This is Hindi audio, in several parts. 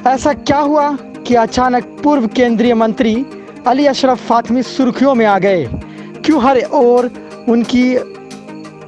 ऐसा क्या हुआ कि अचानक पूर्व केंद्रीय मंत्री अली अशरफ फातमी सुर्खियों में आ गए? क्यों हर ओर उनकी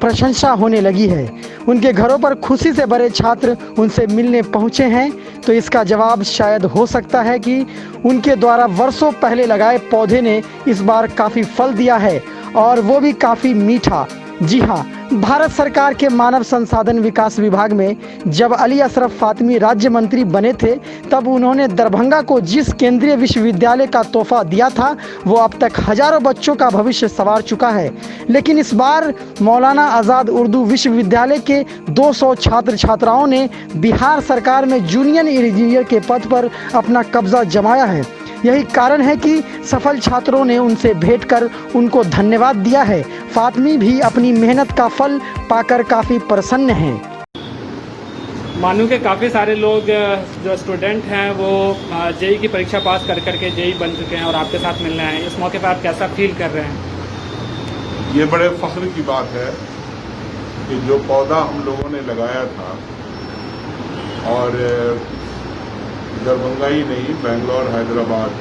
प्रशंसा होने लगी है? उनके घरों पर खुशी से भरे छात्र उनसे मिलने पहुंचे हैं। तो इसका जवाब शायद हो सकता है कि उनके द्वारा वर्षों पहले लगाए पौधे ने इस बार काफ़ी फल दिया है, और वो भी काफ़ी मीठा। जी हाँ, भारत सरकार के मानव संसाधन विकास विभाग में जब अली अशरफ फातमी राज्य मंत्री बने थे, तब उन्होंने दरभंगा को जिस केंद्रीय विश्वविद्यालय का तोहफा दिया था, वो अब तक हजारों बच्चों का भविष्य संवार चुका है। लेकिन इस बार मौलाना आज़ाद उर्दू विश्वविद्यालय के 200 छात्र छात्राओं ने बिहार सरकार में जूनियर इंजीनियर के पद पर अपना कब्जा जमाया है। यही कारण है कि सफल छात्रों ने उनसे भेंट कर उनको धन्यवाद दिया है। फातमी भी अपनी मेहनत का फल पाकर काफ़ी प्रसन्न हैं। मानू के काफ़ी सारे लोग जो स्टूडेंट हैं वो जेई की परीक्षा पास कर करके जेई बन चुके हैं और आपके साथ मिलने आए हैं। इस मौके पर आप कैसा फील कर रहे हैं? ये बड़े फख्र की बात है कि जो पौधा हम लोगों ने लगाया था, और दरभंगा ही नहीं, बेंगलोर, हैदराबाद,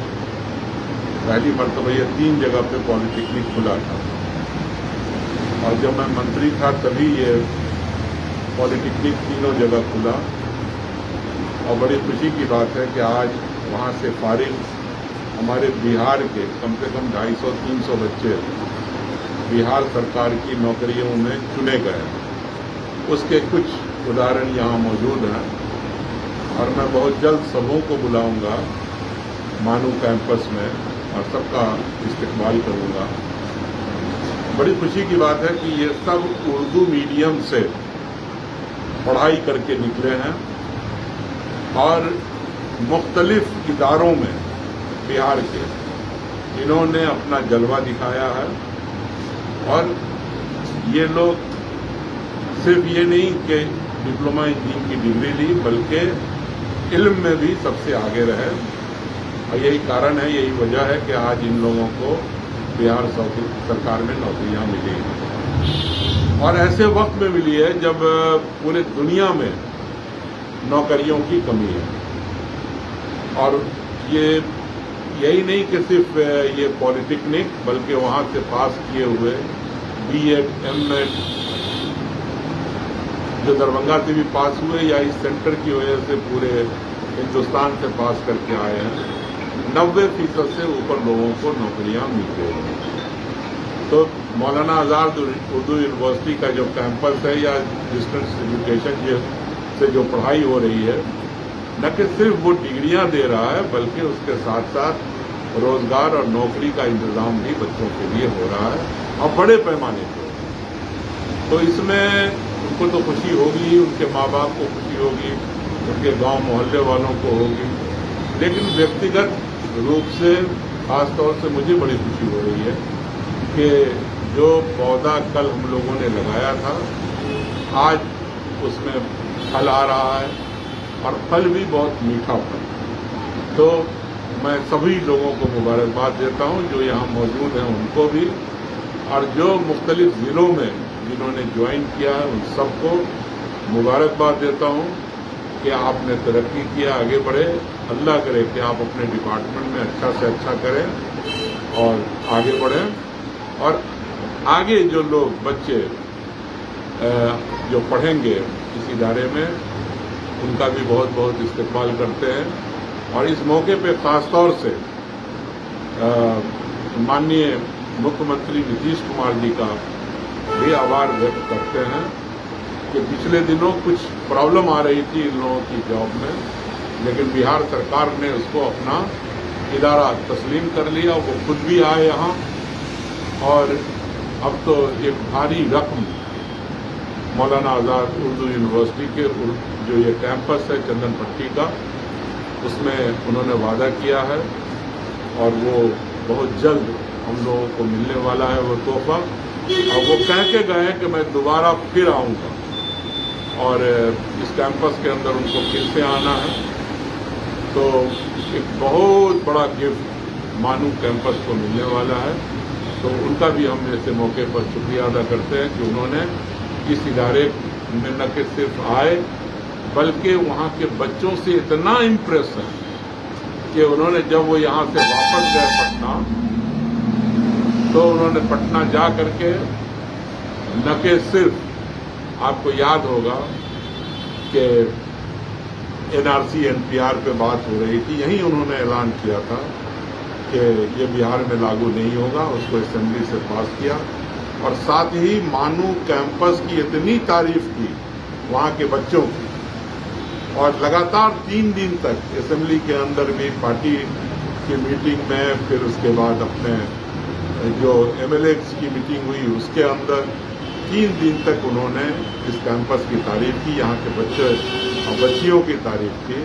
पहली मरतबा ये 3 जगह पे पॉलिटेक्निक खुला था। और जब मैं मंत्री था तभी ये पॉलिटेक्निक तीनों जगह खुला। और बड़ी खुशी की बात है कि आज वहाँ से फारिग हमारे बिहार के कम से कम 250-300 बच्चे बिहार सरकार की नौकरियों में चुने गए। उसके कुछ उदाहरण यहाँ मौजूद हैं, और मैं बहुत जल्द सबों को बुलाऊंगा मानू कैंपस में और सबका इस्तकबाल करूंगा। बड़ी खुशी की बात है कि ये सब उर्दू मीडियम से पढ़ाई करके निकले हैं और मुख्तलिफ इदारों में बिहार के इन्होंने अपना जलवा दिखाया है। और ये लोग सिर्फ ये नहीं कि डिप्लोमा इंजीनियरिंग की डिग्री ली, बल्कि इल्म में भी सबसे आगे रहे। और यही कारण है, यही वजह है कि आज इन लोगों को बिहार सरकार में नौकरियां मिली हैं। और ऐसे वक्त में मिली है जब पूरे दुनिया में नौकरियों की कमी है। और ये यही नहीं कि सिर्फ ये पॉलिटेक्निक, बल्कि वहाँ से पास किए हुए बीएड, एमएड जो दरभंगा से भी पास हुए या इस सेंटर की वजह से पूरे हिंदुस्तान से पास करके आए हैं, 90% से ऊपर लोगों को नौकरियां मिल गई हैं। तो मौलाना आज़ाद उर्दू यूनिवर्सिटी का जो कैंपस है या डिस्टेंस एजुकेशन से जो पढ़ाई हो रही है, न कि सिर्फ वो डिग्रियां दे रहा है, बल्कि उसके साथ साथ रोजगार और नौकरी का इंतजाम भी बच्चों के लिए हो रहा है, और बड़े पैमाने पर। तो इसमें उनको तो खुशी होगी, उनके माँ बाप को खुशी होगी, उनके गांव मोहल्ले वालों को होगी, लेकिन व्यक्तिगत रूप से खास तौर से मुझे बड़ी खुशी हो रही है कि जो पौधा कल हम लोगों ने लगाया था, आज उसमें फल आ रहा है, और फल भी बहुत मीठा फल। तो मैं सभी लोगों को मुबारकबाद देता हूं, जो यहाँ मौजूद हैं उनको भी, और जो मुख्तलिफ ज़िलों में जिन्होंने ज्वाइन किया है उन सबको मुबारकबाद देता हूं कि आपने तरक्की किया, आगे बढ़े। अल्लाह करे कि आप अपने डिपार्टमेंट में अच्छा से अच्छा करें और आगे बढ़ें। और आगे जो लोग बच्चे जो पढ़ेंगे इस इदारे में, उनका भी बहुत बहुत इस्तकबाल करते हैं। और इस मौके पे ख़ास तौर से माननीय मुख्यमंत्री नीतीश कुमार जी का भी आभार व्यक्त करते हैं कि पिछले दिनों कुछ प्रॉब्लम आ रही थी इन लोगों की जॉब में, लेकिन बिहार सरकार ने उसको अपना इदारा तस्लीम कर लिया। वो खुद भी आए यहाँ, और अब तो एक भारी रकम मौलाना आज़ाद उर्दू यूनिवर्सिटी के जो ये कैंपस है चंदन पट्टी का, उसमें उन्होंने वादा किया है, और वो बहुत जल्द हम लोगों को मिलने वाला है वो तोहफा। और वो कह के गए हैं कि मैं दोबारा फिर आऊँगा, और इस कैंपस के अंदर उनको फिर से आना है। तो एक बहुत बड़ा गिफ्ट मानू कैंपस को मिलने वाला है। तो उनका भी हम ऐसे मौके पर शुक्रिया अदा करते हैं कि उन्होंने इस इदारे में न कि सिर्फ आए, बल्कि वहाँ के बच्चों से इतना इम्प्रेस है कि उन्होंने जब वो यहाँ से वापस गए पटना, तो उन्होंने पटना जा करके न कि सिर्फ आपको याद होगा कि एनआरसी एनपीआर पे बात हो रही थी, यहीं उन्होंने ऐलान किया था कि ये बिहार में लागू नहीं होगा, उसको असेंबली से पास किया। और साथ ही मानू कैंपस की इतनी तारीफ की वहाँ के बच्चों की, और लगातार 3 दिन तक असेंबली के अंदर भी पार्टी की मीटिंग में, फिर उसके बाद अपने जो एमएलएस की मीटिंग हुई उसके अंदर 3 दिन तक उन्होंने इस कैंपस की तारीफ की, यहाँ के बच्चे और बच्चियों की तारीफ की।